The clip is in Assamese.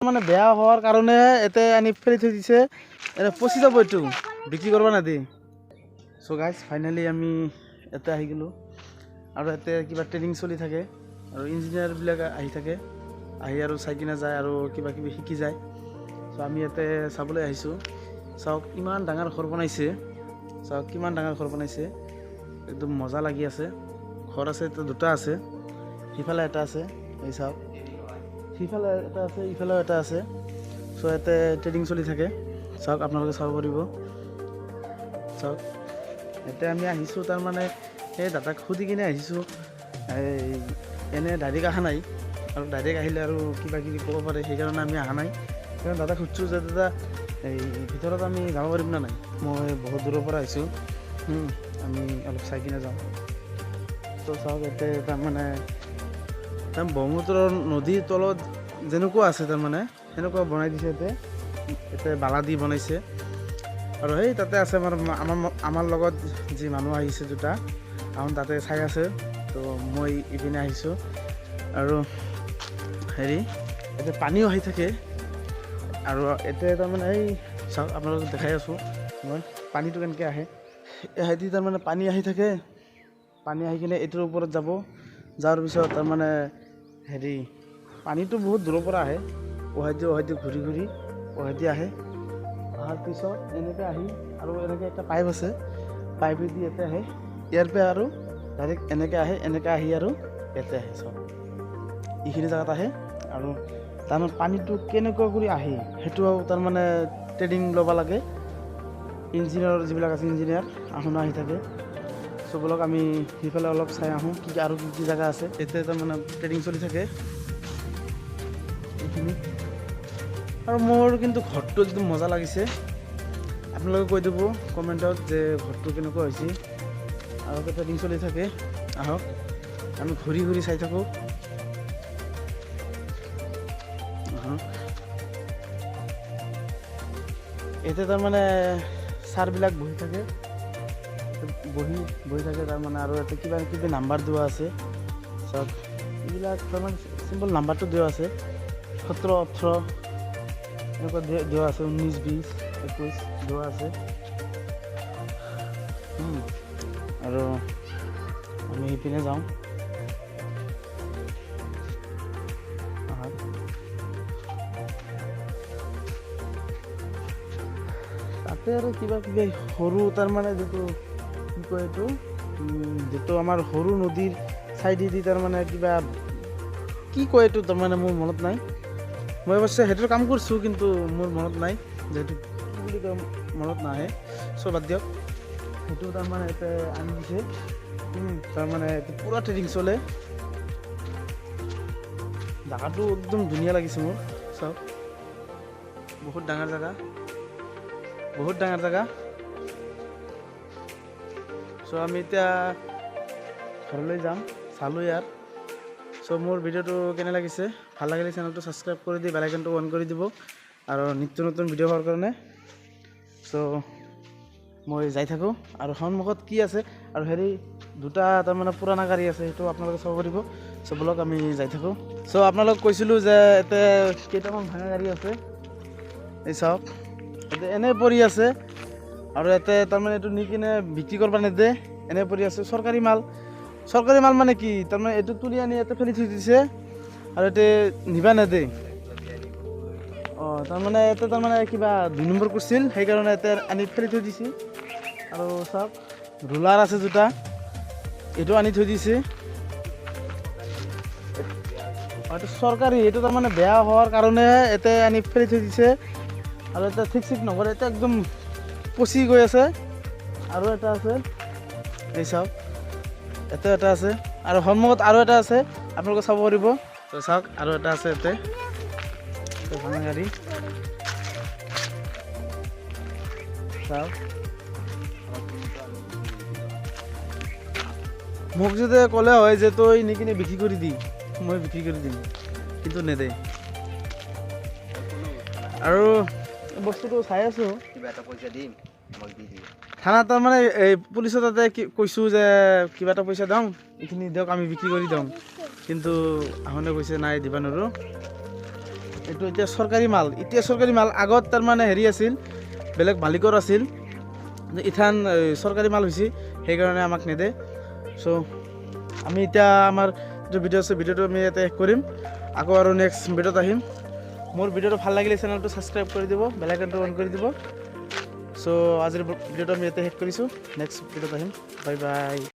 মানে বেয়া হওয়ার কারণে এতে আনি ফেলে থৈ দিছে এটা পচি যাব এইটো বিক্রি করবা না দি সো গাইজ ফাইনালি আমি এতে আহি গেলো আৰু এতে কিবা ট্ৰেইনিং চলি থাকে আৰু ইঞ্জিনিয়াৰবিলাক আহি থাকে আহি আৰু চাই কিনে যায় আৰু কিবা কিবি শিকি যায় সো আমি এতে চাবলৈ আহিছোঁ চাওক ইমান ডাঙৰ ঘৰ বনাইছে চাওক কিমান ডাঙৰ ঘৰ বনাইছে একদম মজা লাগি আছে ঘৰ আছে দুটা আছে সিফালে এটা আছে এই চাওক সিফালে এটা আছে ইফালেও এটা আছে সো ইয়াতে ট্ৰেডিং চলি থাকে চাওক আপোনালোকে চাব পাৰিব চাওক ইয়াতে আমি আহিছোঁ তাৰমানে সেই দাদাক সুধি কিনে আহিছোঁ এনে ডাইৰেক্ট অহা নাই আৰু ডাইৰেক্ট আহিলে আৰু কিবা কিবি ক'ব পাৰে সেইকাৰণে আমি অহা নাই কাৰণ দাদাক সুধিছোঁ যে দাদা এই ভিতৰত আমি যাব পাৰিম না নাই মই বহুত দূৰৰ পৰা আহিছোঁ আমি অলপ চাই কিনে যাওঁ তো চাওক ইয়াতে তাৰমানে ব্ৰহ্মপুত্ৰৰ নদীৰ তলত যেনেকুৱা আছে তাৰমানে সেনেকুৱা বনাই দিছে ইয়াতে বালা দি বনাইছে আৰু সেই তাতে আছে আমাৰ লগত যি মানুহ আহিছে দুটা আহোঁ তাতে চাই আছে তো মই ইপিনে আহিছোঁ আৰু হেৰি ইয়াতে পানীও আহি থাকে আৰু এতিয়া তাৰমানে এই চাওক আপোনালোকক দেখাই আছোঁ মই পানীটো কেনেকৈ আহে এহেঁতি তাৰমানে পানী আহি থাকে পানী আহি কিনে এইটোৰ ওপৰত যাব যোৱাৰ পিছত তাৰমানে হেৰি পানীটো বহুত দূৰৰ পৰা আহে ওহাইদি ঘূৰি ঘূৰি ওহাইদি আহে অহাৰ পিছত এনেকৈ আহি আৰু এনেকৈ এটা পাইপ আছে পাইপেদি ইয়াতে আহে ইয়াৰ পৰা আৰু ডাইৰেক্ট এনেকৈ আহে এনেকৈ আহি আৰু ইয়াতে আহে চব এইখিনি জেগাত আহে আৰু তাৰমানে পানীটো কেনেকুৱা কৰি আহে সেইটো তাৰমানে ট্ৰেইনিং ল'ব লাগে ইঞ্জিনিয়াৰ যিবিলাক আছে ইঞ্জিনিয়াৰ আহোঁ আহি থাকে চববিলাক আমি সেইফালে অলপ চাই আহোঁ কি আৰু কি কি জেগা আছে এতিয়া তাৰমানে ট্ৰেইনিং চলি থাকে এইখিনি আৰু মোৰ কিন্তু ঘৰটো একদম মজা লাগিছে আপোনালোকে কৈ দিব কমেণ্টত যে ঘৰটো কেনেকুৱা হৈছে আৰু ট্ৰেইনিং চলি থাকে আহক আমি ঘূৰি ঘূৰি চাই থাকোঁ এতিয়া তাৰমানে ছাৰবিলাক বহি থাকে বহি থাকে তাৰমানে আৰু ইয়াতে কিবা কিবি নাম্বাৰ দিয়া আছে চব এইবিলাক তাৰমানে চিম্পল নাম্বাৰটো দিয়া আছে 17 18 এনেকুৱা দিয়া আছে 19 20 21 দিয়া আছে আৰু আমি ইপিনে যাওঁ তাতে আৰু কিবা কিবি সৰু তাৰমানে যিটো কি কয় এইটো যিটো আমাৰ সৰু নদীৰ চাইডেদি তাৰমানে কিবা কি কয় এইটো তাৰমানে মোৰ মনত নাই মই অৱশ্যে সেইটোৰ কাম কৰিছোঁ কিন্তু মোৰ মনত নাই যিহেতু কি বুলি কয় মনত নাহে চব বাদ দিয়ক সেইটো তাৰমানে ইয়াতে আনি দিছে তাৰমানে পূৰা ট্ৰেইনিং চলে জেগাটো একদম ধুনীয়া লাগিছে মোৰ চব বহুত ডাঙৰ জেগা চ' আমি এতিয়া ঘৰলৈ যাম চালোঁ ইয়াৰ চ' মোৰ ভিডিঅ'টো কেনে লাগিছে ভাল লাগিলে চেনেলটো ছাবস্ক্ৰাইব কৰি দি বেল আইকনটো অন কৰি দিব আৰু নিত্য নতুন ভিডিঅ' হোৱাৰ কাৰণে চ' মই যাই থাকোঁ আৰু সন্মুখত কি আছে আৰু হেৰি দুটা তাৰমানে পুৰণা গাড়ী আছে সেইটো আপোনালোকে চাব পাৰিব চ' বলক আমি যাই থাকোঁ চ' আপোনালোক কৈছিলোঁ যে ইয়াতে কেইটামান ভাঙা গাড়ী আছে এই চাওক ইয়াতে এনে পৰি আছে আৰু ইয়াতে তাৰমানে এইটো নি কিনে বিক্ৰী কৰিব নেদে এনে পৰি আছে চৰকাৰী মাল মানে কি তাৰমানে এইটো তুলি আনি ইয়াতে ফেলি থৈ দিছে আৰু ইয়াতে নিবা নেদে তাৰমানে ইয়াতে তাৰমানে কিবা 2 নম্বৰ কৰিছিল সেইকাৰণে ইয়াতে আনি ফেলি থৈ দিছে আৰু চাওক ৰোলাৰ আছে দুটা এইটো আনি থৈ দিছে এইটো চৰকাৰী এইটো তাৰমানে বেয়া হোৱাৰ কাৰণে ইয়াতে আনি ফেলি থৈ দিছে আৰু এটা ঠিক নকৰে এটা একদম পচি গৈ আছে আৰু এটা আছে এই চাওক এটা আছে আৰু সন্মুখত আৰু এটা আছে আপোনালোকে চাব পাৰিব তো চাওক আৰু এটা আছে ইয়াতে ভাঙা গাড়ী চাওক মোক যদি ক'লে হয় যে তই নি কিনে বিক্ৰী কৰি দি মই বিক্ৰী কৰি দিম কিন্তু নেদে আৰু বস্তুটো চাই আছোঁ কিবা এটা পইচা দিম থানা তাৰমানে এই পুলিচৰ তাতে কৈছোঁ যে কিবা এটা পইচা দিওঁ এইখিনি দিয়ক আমি বিক্ৰী কৰি দিওঁ কিন্তু আহোঁতে কৈছে নাই দিবা নোৱাৰোঁ এইটো এতিয়া চৰকাৰী মাল, আগত তাৰমানে হেৰি আছিল, বেলেগ মালিকৰ আছিল, ইথান চৰকাৰী মাল হৈছে, সেইকাৰণে আমাক নেদে। চ' আমি এতিয়া আমাৰ যিটো ভিডিঅ' আছে ভিডিঅ'টো আমি ইয়াতে শেষ কৰিম, আকৌ আৰু নেক্সট ভিডিঅ'ত আহিম। মোৰ ভিডিঅ'টো ভাল লাগিলে চেনেলটো ছাবস্ক্ৰাইব কৰি দিব, বেল আইকনটো অন কৰি দিব। চ' আজিৰ ভিডিঅ'টো আমি ইয়াতে শেষ কৰিছোঁ, নেক্সট ভিডিঅ'ত আহিম, বাই বাই।